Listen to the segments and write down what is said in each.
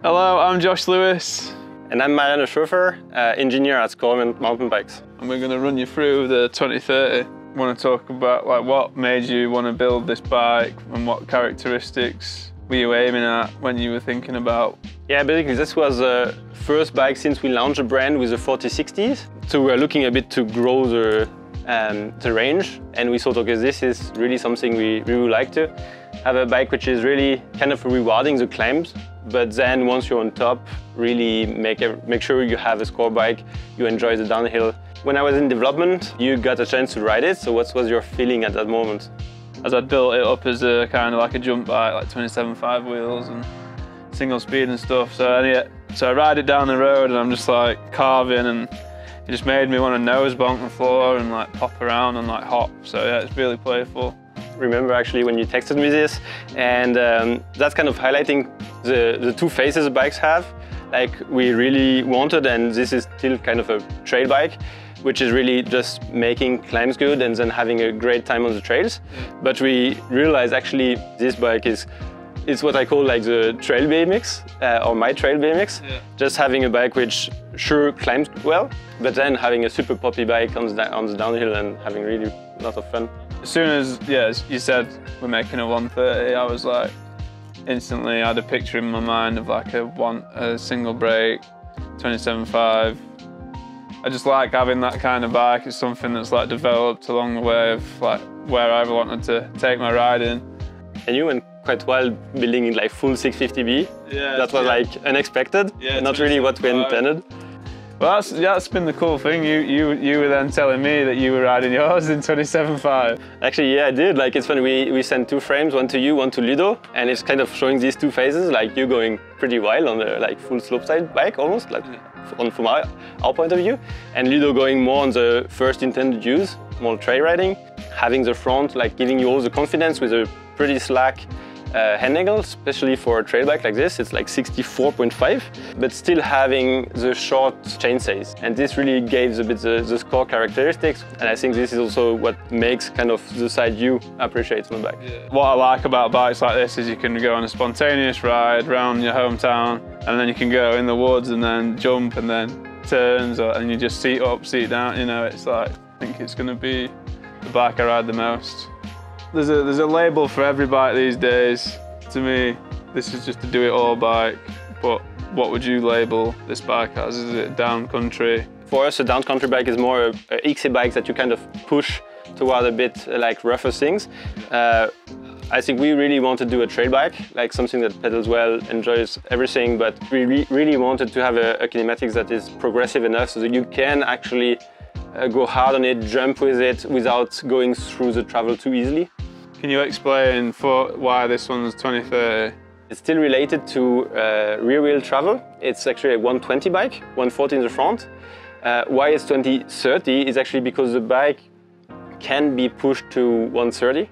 Hello, I'm Josh Lewis. And I'm Mariano, engineer at SCOR Mountain Bikes. And we're going to run you through the 2030. I want to talk about what made you want to build this bike and what characteristics were you aiming at when you were thinking about? Yeah, basically this was the first bike since we launched the brand with the 4060s. So we were looking a bit to grow the range, and we thought, okay, this is really something we would like to have, a bike which is really kind of rewarding the climbs, but then once you're on top, really make sure you have a SCOR bike, you enjoy the downhill. When I was in development, you got a chance to ride it, so what was your feeling at that moment? As I built it up as a kind of like a jump bike, like 27.5 wheels and single speed and stuff, so I ride it down the road and I'm just like carving, and it just made me want to nose bonk the floor and like pop around and like hop, so yeah, it's really playful. Remember actually when you texted me this, and that's kind of highlighting the two phases the bikes have. Like we really wanted, and this is still kind of a trail bike, which is really just making climbs good and then having a great time on the trails. But we realized actually this bike it's what I call like the trail BMX, or my trail BMX. Yeah. Just having a bike which sure climbs well, but then having a super poppy bike on the downhill and having really a lot of fun. As soon as, you said we're making a 130, I was like, instantly I had a picture in my mind of like a single brake, 27.5. I just like having that kind of bike. It's something that's like developed along the way of like where I wanted to take my riding. And you went quite well building in like full 650B. Yeah, that was like unexpected, not really what we intended. Well, that's been the cool thing. You were then telling me that you were riding yours in 27.5. Actually, yeah, I did. Like it's funny. We sent two frames, one to you, one to Ludo, and it's kind of showing these two phases. Like you going pretty wild on the like full slopeside bike, almost like from our point of view, and Ludo going more on the first intended use, more trail riding, having the front like giving you all the confidence with a pretty slack hand angle, especially for a trail bike like this. It's like 64.5, but still having the short chainstays. And this really gave a bit the SCOR characteristics. And I think this is also what makes kind of the side you appreciate on the bike. Yeah. What I like about bikes like this is you can go on a spontaneous ride around your hometown, and then you can go in the woods and then jump and then turns, and you just seat up, seat down. You know, it's like, I think it's going to be the bike I ride the most. There's a label for every bike these days. To me, this is just a do-it-all bike, but what would you label this bike as? Is it down country? For us, a down country bike is more a XC bike that you kind of push toward a bit like rougher things. I think we really want to do a trail bike, like something that pedals well, enjoys everything, but we really wanted to have a kinematics that is progressive enough so that you can actually go hard on it, jump with it without going through the travel too easily. Can you explain why this one's 2030? It's still related to rear wheel travel. It's actually a 120 bike, 140 in the front. Why it's 2030 is actually because the bike can be pushed to 130,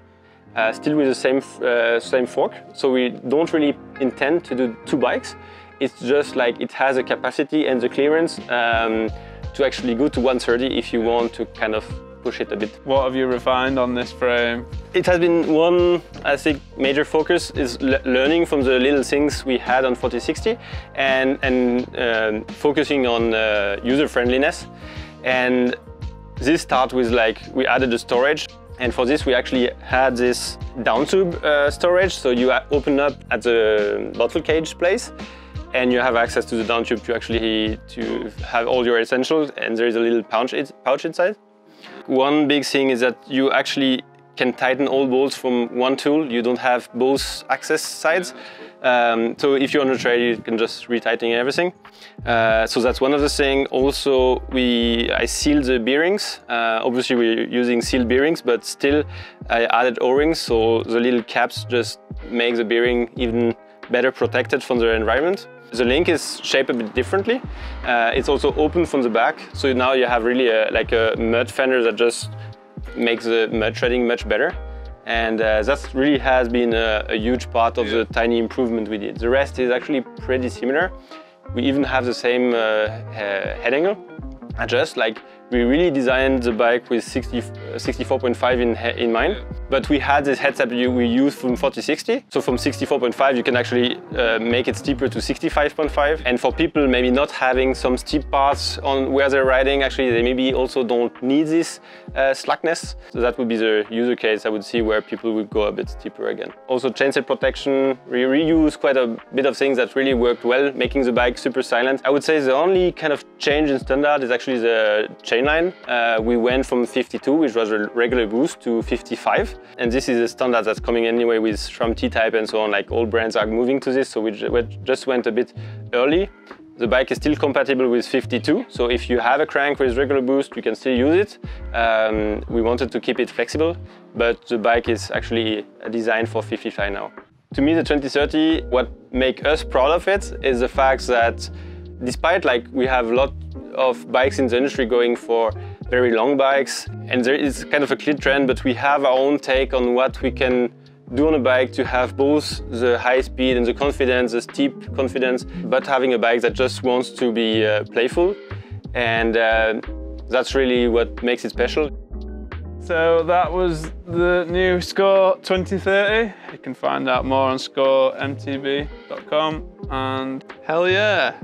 still with the same fork. So we don't really intend to do two bikes. It's just like it has a capacity and the clearance to actually go to 130 if you want to kind of push it a bit. What have you refined on this frame? It has been one, I think, major focus is learning from the little things we had on 4060 and focusing on user friendliness. And this started with like, we added the storage. And for this, we actually had this down tube storage. So you open up at the bottle cage place, and you have access to the down tube to actually have all your essentials. And there is a little pouch inside. One big thing is that you actually can tighten all bolts from one tool. You don't have both access sides. So if you're on a trail, you can just retighten everything. So that's one of the things. Also, I sealed the bearings. Obviously, we're using sealed bearings, but still I added O-rings. So the little caps just make the bearing even better protected from the environment. The link is shaped a bit differently. It's also open from the back, so now you have really like a mud fender that just makes the mud treading much better. And that really has been a huge part of the tiny improvement we did. The rest is actually pretty similar. We even have the same head angle. Just like we really designed the bike with 64.5 in mind. But we had this headset we used from 4060. So from 64.5 you can actually make it steeper to 65.5. And for people maybe not having some steep parts on where they're riding, actually they maybe also don't need this slackness. So that would be the user case I would see where people would go a bit steeper again. Also chainsail protection, we reuse quite a bit of things that really worked well, making the bike super silent. I would say the only kind of change in standard is actually the chainline. We went from 52, which was a regular boost, to 55. And this is a standard that's coming anyway with SRAM T-Type and so on, like all brands are moving to this, so we just went a bit early. The bike is still compatible with 52, so if you have a crank with regular boost, you can still use it. We wanted to keep it flexible, but the bike is actually designed for 55 now. To me, the 2030, what makes us proud of it is the fact that despite we have a lot of bikes in the industry going for very long bikes, and there is kind of a clear trend, but we have our own take on what we can do on a bike to have both the high speed and the confidence, the steep confidence, but having a bike that just wants to be playful. And that's really what makes it special. So that was the new SCOR 2030. You can find out more on scoremtb.com, and hell yeah!